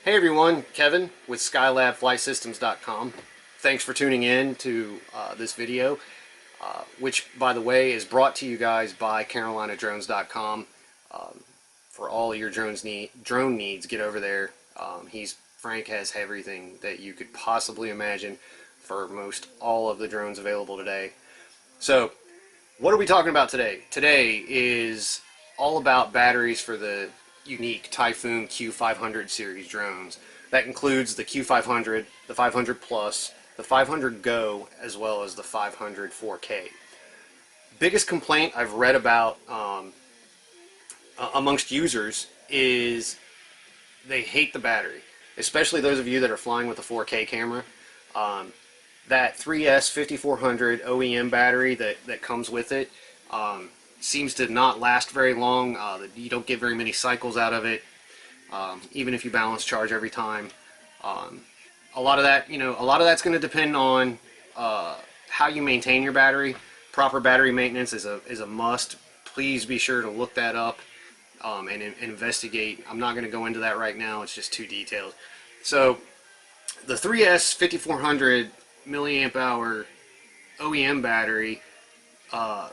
Hey everyone, Kevin with SkylabFlightSystems.com. Thanks for tuning in to this video, which, by the way, is brought to you guys by CarolinaDrones.com. For all your drone needs, get over there. Frank has everything that you could possibly imagine for most all of the drones available today. So, what are we talking about today? Today is all about batteries for the Yuneec Typhoon Q500 series drones. That includes the Q500, the 500 Plus, the 500 Go, as well as the 500 4K. Biggest complaint I've read about amongst users is they hate the battery, especially those of you that are flying with a 4K camera. That 3S 5400 OEM battery that comes with it seems to not last very long. You don't get very many cycles out of it, even if you balance charge every time. A lot of that's going to depend on how you maintain your battery. Proper battery maintenance is a must. Please be sure to look that up and investigate. I'm not going to go into that right now. It's just too detailed. So the 3S 5400 milliamp hour OEM battery,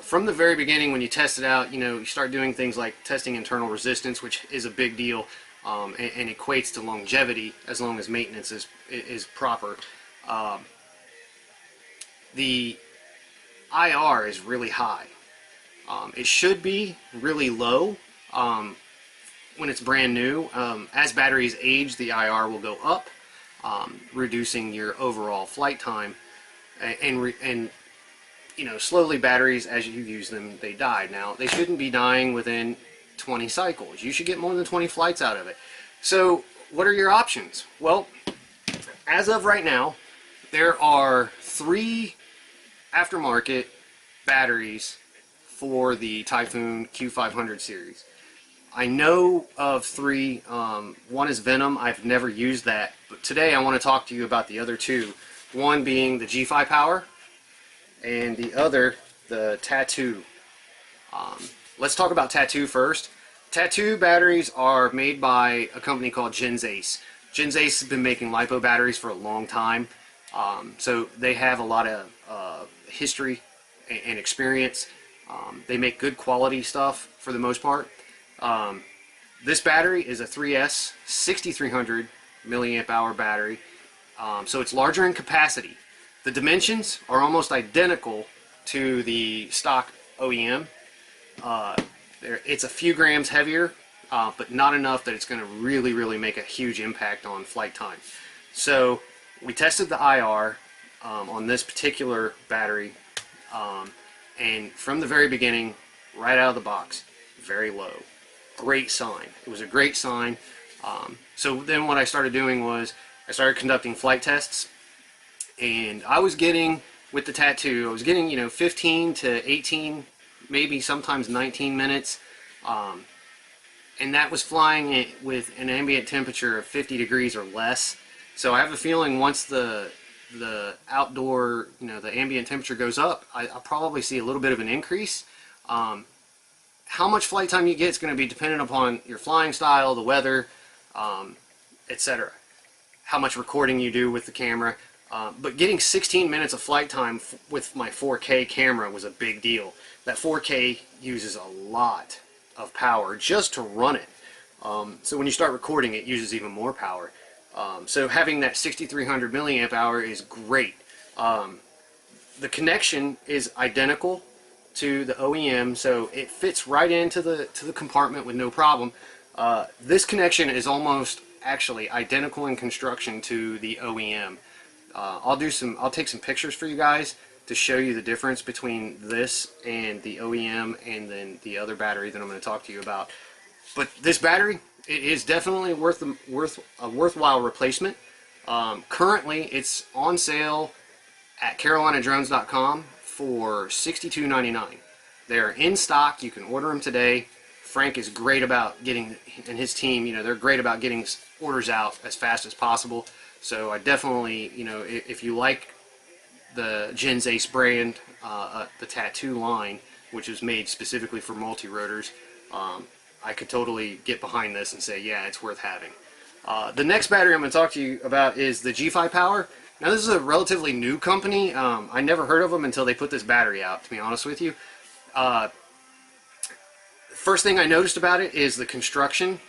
from the very beginning, when you test it out, you start doing things like testing internal resistance, which is a big deal, and equates to longevity as long as maintenance is proper. The IR is really high. It should be really low when it's brand new. As batteries age, the IR will go up, reducing your overall flight time, and slowly batteries, as you use them, they die. Now, they shouldn't be dying within 20 cycles. You should get more than 20 flights out of it. So, what are your options? Well, as of right now, there are 3 aftermarket batteries for the Typhoon Q500 series. I know of 3. One is Venom. I've never used that. But today I want to talk to you about the other 2. One being the GiFi Power, and the other, the Tattu. Let's talk about Tattu first. Tattu batteries are made by a company called Genzace. Genzace has been making LiPo batteries for a long time, so they have a lot of history and experience. They make good quality stuff for the most part. This battery is a 3S 6300 milliamp hour battery, so it's larger in capacity. The dimensions are almost identical to the stock OEM. It's a few grams heavier, but not enough that it's going to really make a huge impact on flight time. So we tested the IR on this particular battery, and from the very beginning, right out of the box, very low. Great sign. It was a great sign. So then what I started doing was I started conducting flight tests. And I was getting, with the Tattu, I was getting, 15 to 18, maybe sometimes 19 minutes. And that was flying it with an ambient temperature of 50 degrees or less. So I have a feeling once the outdoor, the ambient temperature goes up, I'll probably see a little bit of an increase. How much flight time you get is going to be dependent upon your flying style, the weather, etc. How much recording you do with the camera. But getting 16 minutes of flight time with my 4K camera was a big deal. That 4K uses a lot of power just to run it. So when you start recording, it uses even more power. So having that 6300 milliamp hour is great. The connection is identical to the OEM, so it fits right into the compartment with no problem. This connection is almost actually identical in construction to the OEM. I'll take some pictures for you guys to show you the difference between this and the OEM and then the other battery that I'm going to talk to you about. But this battery, it is definitely worth a worthwhile replacement. Currently, it's on sale at CarolinaDrones.com for $62.99. They're in stock. You can order them today. Frank is great about getting, and his team, they're great about getting orders out as fast as possible. So I definitely, if you like the Genzace brand, the Tattu line, which is made specifically for multi-rotors, I could totally get behind this and say, yeah, it's worth having. The next battery I'm going to talk to you about is the GiFi Power. Now this is a relatively new company. I never heard of them until they put this battery out, to be honest with you. First thing I noticed about it is the construction,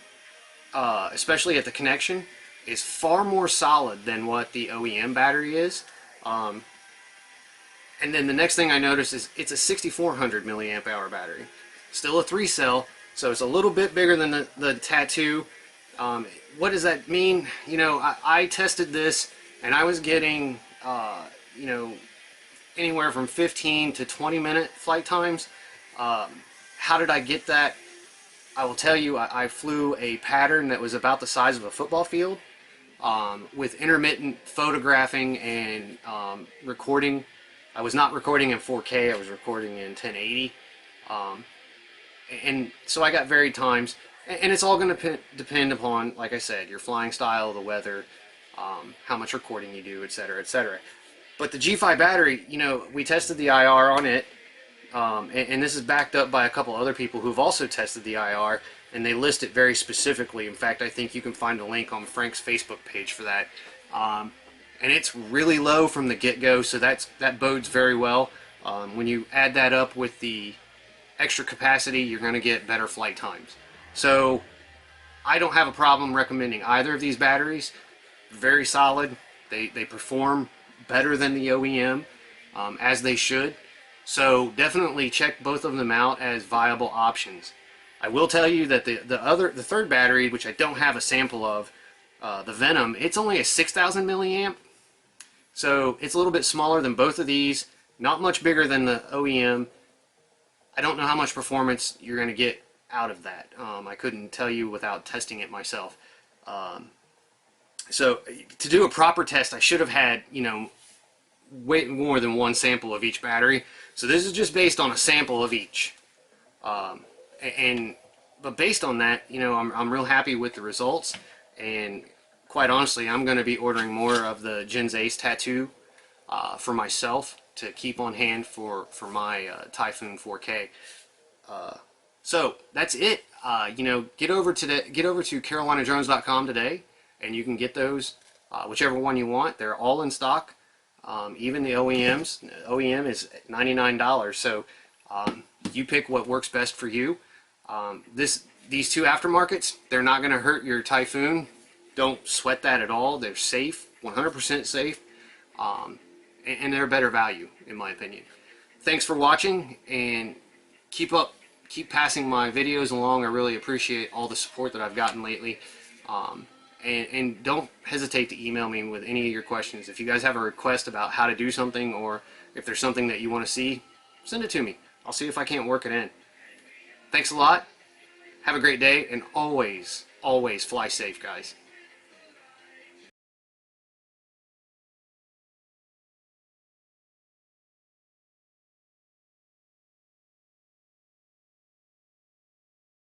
especially at the connection, is far more solid than what the OEM battery is. And then the next thing I noticed is it's a 6400 milliamp hour battery. Still a 3-cell, so it's a little bit bigger than the Tattu. What does that mean? You know, I tested this and I was getting, you know, anywhere from 15 to 20 minute flight times. How did I get that? I will tell you, I flew a pattern that was about the size of a football field with intermittent photographing and recording. I was not recording in 4K, I was recording in 1080. And so I got varied times. And it's all going to depend upon, like I said, your flying style, the weather, how much recording you do, etc., etc. But the GiFi battery, you know, we tested the IR on it. And this is backed up by a couple other people who've also tested the IR, and they list it very specifically. In fact, I think you can find a link on Frank's Facebook page for that. And it's really low from the get-go, so that bodes very well. When you add that up with the extra capacity, you're going to get better flight times. So I don't have a problem recommending either of these batteries. Very solid. They perform better than the OEM, as they should. So definitely check both of them out as viable options. I will tell you that the third battery, which I don't have a sample of, the Venom, it's only a 6,000 milliamp. So it's a little bit smaller than both of these, not much bigger than the OEM. I don't know how much performance you're going to get out of that. I couldn't tell you without testing it myself. So to do a proper test, I should have had, you know, way more than one sample of each battery. So this is just based on a sample of each. But based on that, you know, I'm real happy with the results. And quite honestly, I'm going to be ordering more of the Gens Ace Tattu for myself to keep on hand for my Typhoon 4K. So that's it. You know, get over to carolinadrones.com today, and you can get those, whichever one you want. They're all in stock. Even the OEMs. OEM is $99. So you pick what works best for you. These two aftermarkets, they're not going to hurt your Typhoon. Don't sweat that at all. They're safe, 100% safe, and they're a better value, in my opinion. Thanks for watching, and keep passing my videos along. I really appreciate all the support that I've gotten lately. And don't hesitate to email me with any of your questions. If you guys have a request about how to do something, or if there's something that you want to see, send it to me. I'll see if I can't work it in. Thanks a lot. Have a great day, and always, always fly safe, guys.